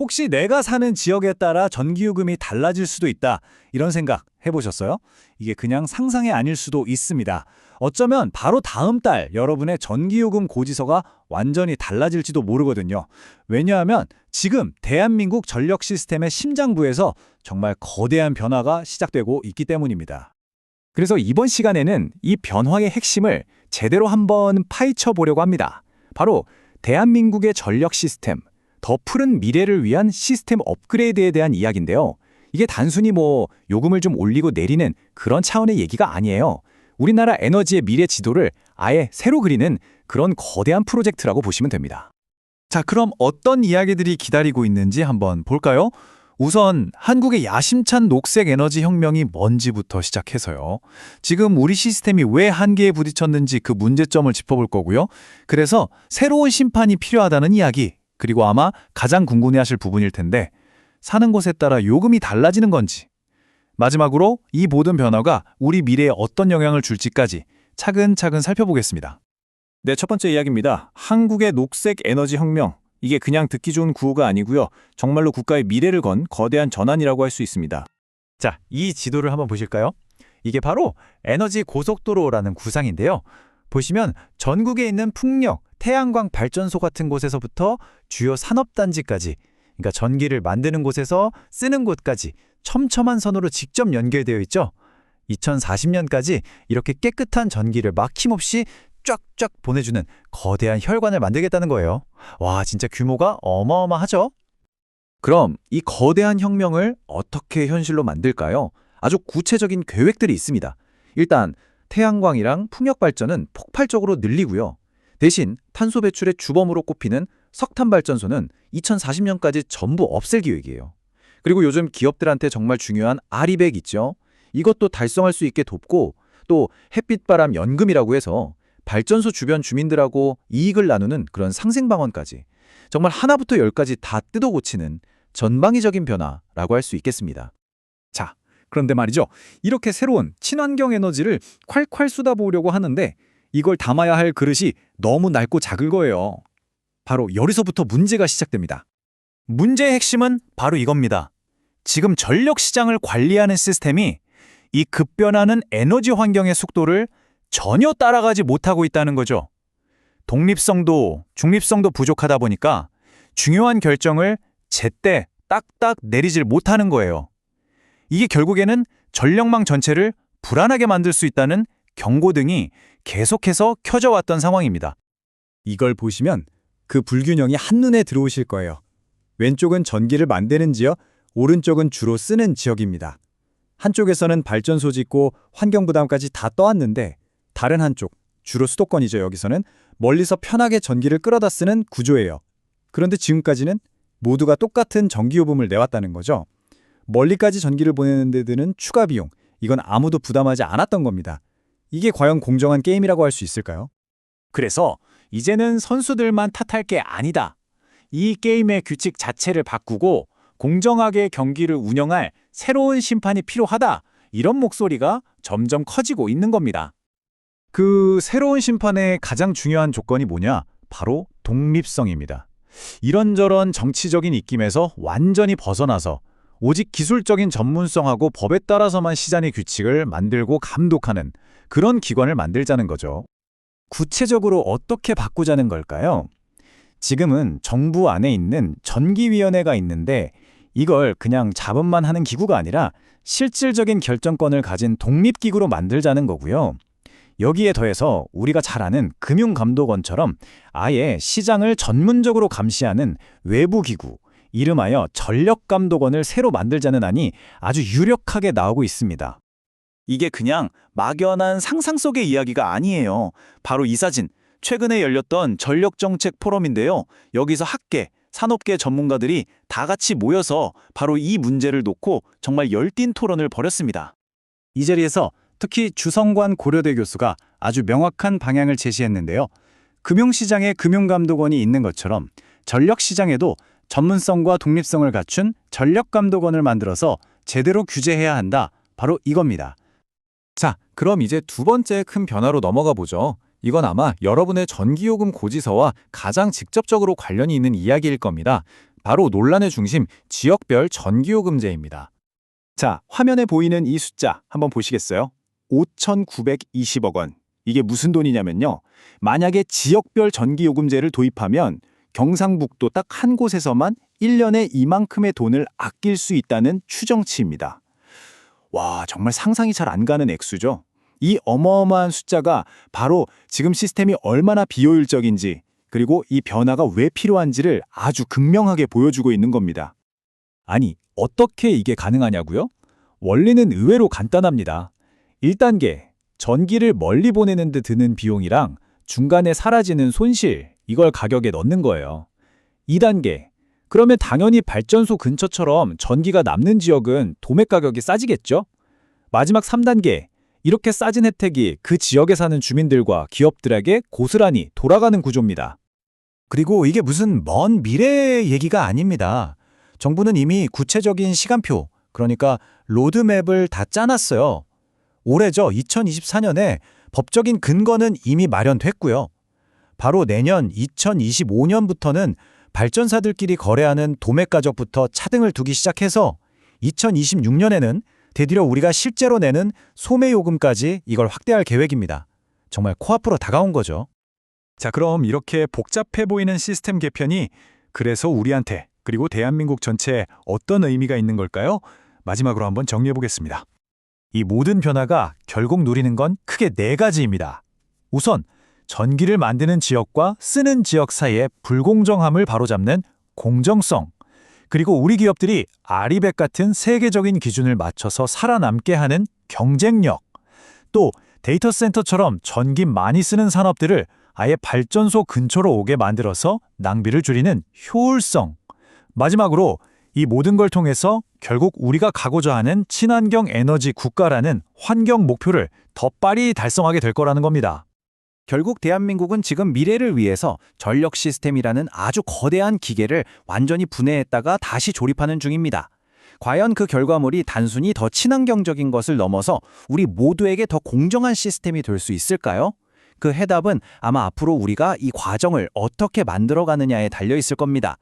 혹시 내가 사는 지역에 따라 전기요금이 달라질 수도 있다. 이런 생각 해보셨어요? 이게 그냥 상상이 아닐 수도 있습니다. 어쩌면 바로 다음 달 여러분의 전기요금 고지서가 완전히 달라질지도 모르거든요. 왜냐하면 지금 대한민국 전력 시스템의 심장부에서 정말 거대한 변화가 시작되고 있기 때문입니다. 그래서 이번 시간에는 이 변화의 핵심을 제대로 한번 파헤쳐 보려고 합니다. 바로 대한민국의 전력 시스템, 더 푸른 미래를 위한 시스템 업그레이드에 대한 이야기인데요. 이게 단순히 요금을 좀 올리고 내리는 그런 차원의 얘기가 아니에요. 우리나라 에너지의 미래 지도를 아예 새로 그리는 그런 거대한 프로젝트라고 보시면 됩니다. 자, 그럼 어떤 이야기들이 기다리고 있는지 한번 볼까요? 우선 한국의 야심찬 녹색 에너지 혁명이 뭔지부터 시작해서요. 지금 우리 시스템이 왜 한계에 부딪혔는지 그 문제점을 짚어볼 거고요. 그래서 새로운 심판이 필요하다는 이야기, 그리고 아마 가장 궁금해하실 부분일 텐데 사는 곳에 따라 요금이 달라지는 건지, 마지막으로 이 모든 변화가 우리 미래에 어떤 영향을 줄지까지 차근차근 살펴보겠습니다. 네, 첫 번째 이야기입니다. 한국의 녹색 에너지 혁명. 이게 그냥 듣기 좋은 구호가 아니고요. 정말로 국가의 미래를 건 거대한 전환이라고 할 수 있습니다. 자, 이 지도를 한번 보실까요? 이게 바로 에너지 고속도로라는 구상인데요. 보시면 전국에 있는 풍력, 태양광 발전소 같은 곳에서부터 주요 산업단지까지, 그러니까 전기를 만드는 곳에서 쓰는 곳까지 촘촘한 선으로 직접 연결되어 있죠. 2040년까지 이렇게 깨끗한 전기를 막힘없이 쫙쫙 보내주는 거대한 혈관을 만들겠다는 거예요. 와, 진짜 규모가 어마어마하죠? 그럼 이 거대한 혁명을 어떻게 현실로 만들까요? 아주 구체적인 계획들이 있습니다. 일단 태양광이랑 풍력 발전은 폭발적으로 늘리고요. 대신 탄소 배출의 주범으로 꼽히는 석탄 발전소는 2040년까지 전부 없앨 계획이에요. 그리고 요즘 기업들한테 정말 중요한 아리백 있죠? 이것도 달성할 수 있게 돕고, 또 햇빛바람 연금이라고 해서 발전소 주변 주민들하고 이익을 나누는 그런 상생방언까지, 정말 하나부터 열까지 다 뜯어 고치는 전방위적인 변화라고 할 수 있겠습니다. 자, 그런데 말이죠. 이렇게 새로운 친환경 에너지를 콸콸 쏟아부으려고 하는데 이걸 담아야 할 그릇이 너무 낡고 작을 거예요. 바로 여기서부터 문제가 시작됩니다. 문제의 핵심은 바로 이겁니다. 지금 전력 시장을 관리하는 시스템이 이 급변하는 에너지 환경의 속도를 전혀 따라가지 못하고 있다는 거죠. 독립성도 중립성도 부족하다 보니까 중요한 결정을 제때 딱딱 내리질 못하는 거예요. 이게 결국에는 전력망 전체를 불안하게 만들 수 있다는 경고등이 계속해서 켜져 왔던 상황입니다. 이걸 보시면 그 불균형이 한눈에 들어오실 거예요. 왼쪽은 전기를 만드는 지역, 오른쪽은 주로 쓰는 지역입니다. 한쪽에서는 발전소 짓고 환경 부담까지 다 떠왔는데 다른 한쪽, 주로 수도권이죠. 여기서는 멀리서 편하게 전기를 끌어다 쓰는 구조예요. 그런데 지금까지는 모두가 똑같은 전기요금을 내왔다는 거죠. 멀리까지 전기를 보내는 데 드는 추가 비용, 이건 아무도 부담하지 않았던 겁니다. 이게 과연 공정한 게임이라고 할 수 있을까요? 그래서 이제는 선수들만 탓할 게 아니다. 이 게임의 규칙 자체를 바꾸고 공정하게 경기를 운영할 새로운 심판이 필요하다. 이런 목소리가 점점 커지고 있는 겁니다. 그 새로운 심판의 가장 중요한 조건이 뭐냐? 바로 독립성입니다. 이런저런 정치적인 입김에서 완전히 벗어나서 오직 기술적인 전문성하고 법에 따라서만 시장의 규칙을 만들고 감독하는 그런 기관을 만들자는 거죠. 구체적으로 어떻게 바꾸자는 걸까요? 지금은 정부 안에 있는 전기위원회가 있는데 이걸 그냥 자문만 하는 기구가 아니라 실질적인 결정권을 가진 독립기구로 만들자는 거고요. 여기에 더해서 우리가 잘 아는 금융감독원처럼 아예 시장을 전문적으로 감시하는 외부기구, 이름하여 전력감독원을 새로 만들자는 안이 아주 유력하게 나오고 있습니다. 이게 그냥 막연한 상상 속의 이야기가 아니에요. 바로 이 사진, 최근에 열렸던 전력정책 포럼인데요. 여기서 학계, 산업계 전문가들이 다 같이 모여서 바로 이 문제를 놓고 정말 열띤 토론을 벌였습니다. 이 자리에서 특히 주성관 고려대 교수가 아주 명확한 방향을 제시했는데요. 금융시장에 금융감독원이 있는 것처럼 전력시장에도 전문성과 독립성을 갖춘 전력감독원을 만들어서 제대로 규제해야 한다. 바로 이겁니다. 자, 그럼 이제 두 번째 큰 변화로 넘어가 보죠. 이건 아마 여러분의 전기요금 고지서와 가장 직접적으로 관련이 있는 이야기일 겁니다. 바로 논란의 중심, 지역별 전기요금제입니다. 자, 화면에 보이는 이 숫자 한번 보시겠어요? 5,920억 원. 이게 무슨 돈이냐면요. 만약에 지역별 전기요금제를 도입하면 경상북도 딱 한 곳에서만 1년에 이만큼의 돈을 아낄 수 있다는 추정치입니다. 와, 정말 상상이 잘 안 가는 액수죠. 이 어마어마한 숫자가 바로 지금 시스템이 얼마나 비효율적인지, 그리고 이 변화가 왜 필요한지를 아주 극명하게 보여주고 있는 겁니다. 아니, 어떻게 이게 가능하냐고요? 원리는 의외로 간단합니다. 1단계, 전기를 멀리 보내는 데 드는 비용이랑 중간에 사라지는 손실, 이걸 가격에 넣는 거예요. 2단계, 그러면 당연히 발전소 근처처럼 전기가 남는 지역은 도매 가격이 싸지겠죠? 마지막 3단계, 이렇게 싸진 혜택이 그 지역에 사는 주민들과 기업들에게 고스란히 돌아가는 구조입니다. 그리고 이게 무슨 먼 미래의 얘기가 아닙니다. 정부는 이미 구체적인 시간표, 그러니까 로드맵을 다 짜놨어요. 올해죠, 2024년에 법적인 근거는 이미 마련됐고요. 바로 내년 2025년부터는 발전사들끼리 거래하는 도매 가격부터 차등을 두기 시작해서 2026년에는 되도록 우리가 실제로 내는 소매요금까지 이걸 확대할 계획입니다. 정말 코앞으로 다가온 거죠. 자, 그럼 이렇게 복잡해 보이는 시스템 개편이 그래서 우리한테 그리고 대한민국 전체에 어떤 의미가 있는 걸까요? 마지막으로 한번 정리해 보겠습니다. 이 모든 변화가 결국 누리는 건 크게 4가지입니다. 우선 전기를 만드는 지역과 쓰는 지역 사이의 불공정함을 바로잡는 공정성, 그리고 우리 기업들이 아리백 같은 세계적인 기준을 맞춰서 살아남게 하는 경쟁력, 또 데이터 센터처럼 전기 많이 쓰는 산업들을 아예 발전소 근처로 오게 만들어서 낭비를 줄이는 효율성, 마지막으로 이 모든 걸 통해서 결국 우리가 가고자 하는 친환경 에너지 국가라는 환경 목표를 더 빨리 달성하게 될 거라는 겁니다. 결국 대한민국은 지금 미래를 위해서 전력 시스템이라는 아주 거대한 기계를 완전히 분해했다가 다시 조립하는 중입니다. 과연 그 결과물이 단순히 더 친환경적인 것을 넘어서 우리 모두에게 더 공정한 시스템이 될 수 있을까요? 그 해답은 아마 앞으로 우리가 이 과정을 어떻게 만들어가느냐에 달려 있을 겁니다.